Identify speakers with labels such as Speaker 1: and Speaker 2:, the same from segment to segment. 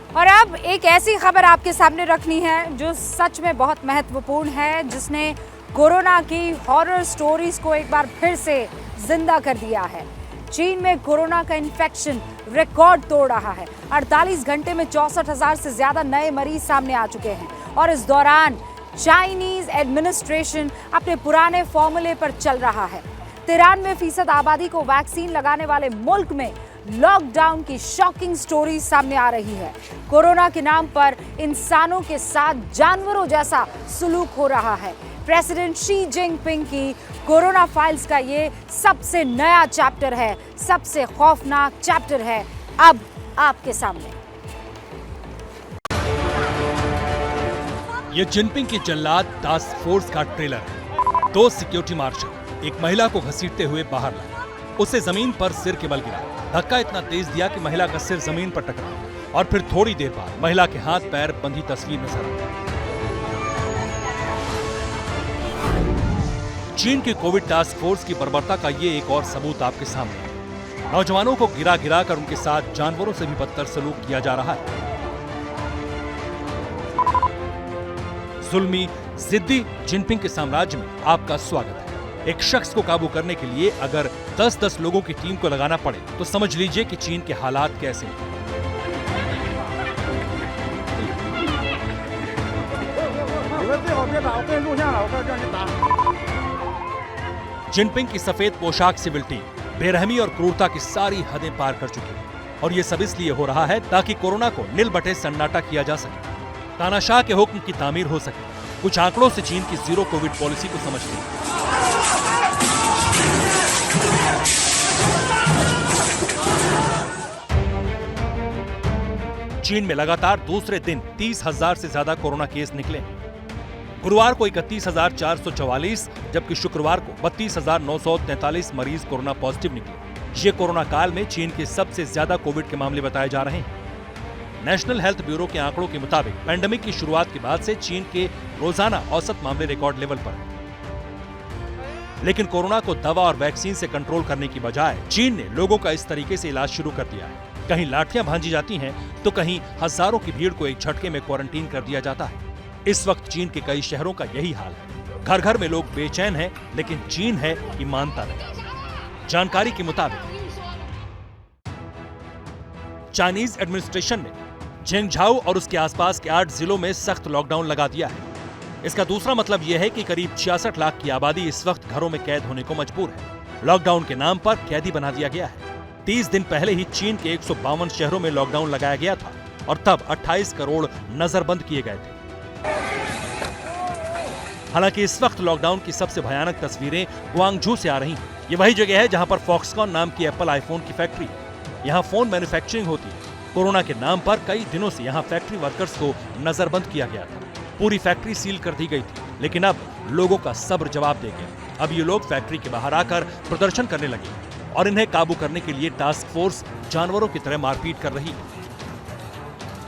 Speaker 1: और अब एक ऐसी खबर आपके सामने रखनी है जो सच में बहुत महत्वपूर्ण है, जिसने कोरोना की हॉरर स्टोरीज को एक बार फिर से जिंदा कर दिया है। चीन में कोरोना का इन्फेक्शन रिकॉर्ड तोड़ रहा है। 48 घंटे में 64,000 से ज्यादा नए मरीज सामने आ चुके हैं और इस दौरान चाइनीज एडमिनिस्ट्रेशन अपने पुराने फॉर्मूले पर चल रहा है। 93% आबादी को वैक्सीन लगाने वाले मुल्क में लॉकडाउन की शॉकिंग स्टोरी सामने आ रही है। कोरोना के नाम पर इंसानों के साथ जानवरों जैसा सलूक हो रहा है। प्रेसिडेंट शी जिनपिंग की कोरोना फाइल्स का ये सबसे नया चैप्टर है, सबसे खौफनाक चैप्टर है अब आपके सामने।
Speaker 2: ये जिनपिंग की जल्लाद टास्क फोर्स का ट्रेलर है। 2 सिक्योरिटी मार्शल एक महिला को घसीटते हुए बाहर लाए। उसे जमीन पर सिर के बल गिरा। धक्का इतना तेज दिया कि महिला का सिर जमीन पर टकरा और फिर थोड़ी देर बाद महिला के हाथ पैर बंधी तस्वीर नजर आई। चीन की कोविड टास्क फोर्स की बर्बरता का ये एक और सबूत आपके सामने है। नौजवानों को गिरा गिरा कर उनके साथ जानवरों से भी बदतर सलूक किया जा रहा है। जुल्मी जिद्दी जिनपिंग के साम्राज्य में आपका स्वागत है। एक शख्स को काबू करने के लिए अगर 10-10 लोगों की टीम को लगाना पड़े तो समझ लीजिए कि चीन के हालात कैसे हैं। जिनपिंग की सफेद पोशाक सिविल टीम बेरहमी और क्रूरता की सारी हदें पार कर चुकी है और ये सब इसलिए हो रहा है ताकि कोरोना को नील बटे सन्नाटा किया जा सके, तानाशाह के हुक्म की तामीर हो सके। कुछ आंकड़ों से चीन की जीरो कोविड पॉलिसी को समझते हैं। चीन में लगातार दूसरे दिन 30,000 से ज्यादा कोरोना केस निकले। गुरुवार को 31,444 जबकि शुक्रवार को 32,943 मरीज कोरोना पॉजिटिव निकले। ये कोरोना काल में चीन के सबसे ज्यादा कोविड के मामले बताए जा रहे हैं। नेशनल हेल्थ ब्यूरो के आंकड़ों के मुताबिक पैंडेमिक की शुरुआत के बाद से चीन के रोजाना औसत मामले रिकॉर्ड लेवल पर हैं। लेकिन कोरोना को दवा और वैक्सीन से कंट्रोल करने की बजाय चीन ने लोगों का इस तरीके से इलाज शुरू कर दिया है। कहीं लाठियां भांजी जाती हैं तो कहीं हजारों की भीड़ को एक झटके में क्वारंटीन कर दिया जाता है। इस वक्त चीन के कई शहरों का यही हाल है। घर घर में लोग बेचैन हैं, लेकिन चीन है कि मानता नहीं। जानकारी के मुताबिक चाइनीज एडमिनिस्ट्रेशन ने झेंगझाओ और उसके आसपास के 8 जिलों में सख्त लॉकडाउन लगा दिया है। इसका दूसरा मतलब यह है कि करीब 66 लाख की आबादी इस वक्त घरों में कैद होने को मजबूर है। लॉकडाउन के नाम पर कैदी बना दिया गया है। 30 दिन पहले ही चीन के 152 शहरों में लॉकडाउन लगाया गया था और तब 28 करोड़ नजरबंद किए गए थे। हालांकि इस वक्त लॉकडाउन की सबसे भयानक तस्वीरें ग्वांगझू से आ रही हैं। ये वही जगह है जहां पर फॉक्सकॉन नाम की एप्पल आईफोन की फैक्ट्री है। यहाँ फोन मैन्युफैक्चरिंग होती है। कोरोना के नाम पर कई दिनों से यहाँ फैक्ट्री वर्कर्स को नजरबंद किया गया था। पूरी फैक्ट्री सील कर दी गई थी, लेकिन अब लोगों का सब्र जवाब दे गया। अब ये लोग फैक्ट्री के बाहर आकर प्रदर्शन करने लगे और इन्हें काबू करने के लिए टास्क फोर्स जानवरों की तरह मारपीट कर रही है।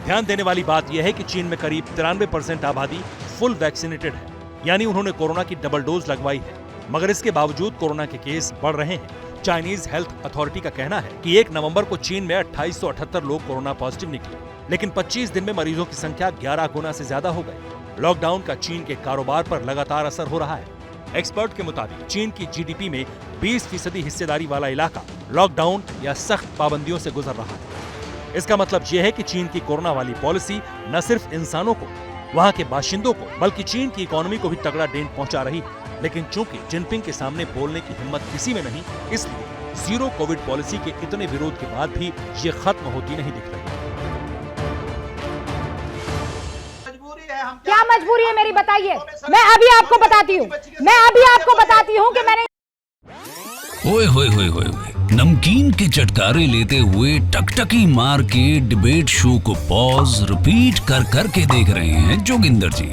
Speaker 2: ध्यान देने वाली बात यह है कि चीन में करीब 93% आबादी फुल वैक्सीनेटेड है, यानी उन्होंने कोरोना की डबल डोज लगवाई है। मगर इसके बावजूद कोरोना के केस बढ़ रहे हैं। चाइनीज हेल्थ अथॉरिटी का कहना है कि 1 नवंबर को चीन में 2878 लोग कोरोना पॉजिटिव निकले, लेकिन 25 दिन में मरीजों की संख्या 11 गुना से ज्यादा हो गई। लॉकडाउन का चीन के कारोबार पर लगातार असर हो रहा है। एक्सपर्ट के मुताबिक चीन की जीडीपी में 20% हिस्सेदारी वाला इलाका लॉकडाउन या सख्त पाबंदियों से गुजर रहा है। इसका मतलब यह है कि चीन की कोरोना वाली पॉलिसी न सिर्फ इंसानों को, वहाँ के बाशिंदों को, बल्कि चीन की इकोनॉमी को भी तगड़ा डेंट पहुंचा रही है। लेकिन चूंकि जिनपिंग के सामने बोलने की हिम्मत किसी में नहीं, इसलिए जीरो कोविड पॉलिसी के इतने विरोध के बाद भी ये खत्म होती नहीं दिख रही।
Speaker 1: क्या मजबूरी है मेरी, बताइए। मैं अभी आपको बताती हूँ कि मैंने
Speaker 3: ओए होए होए होए नमकीन के चटकारे लेते हुए टकटकी मार के डिबेट शो को पॉज रिपीट कर करके देख रहे हैं जोगिंदर जी।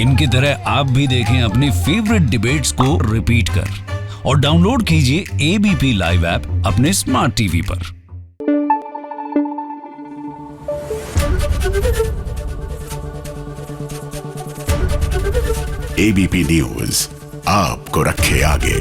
Speaker 3: इनकी तरह आप भी देखें अपनी फेवरेट डिबेट्स को रिपीट कर और डाउनलोड कीजिए एबीपी लाइव ऐप अपने स्मार्ट टीवी पर।
Speaker 4: एबीपी न्यूज आपको रखे आगे।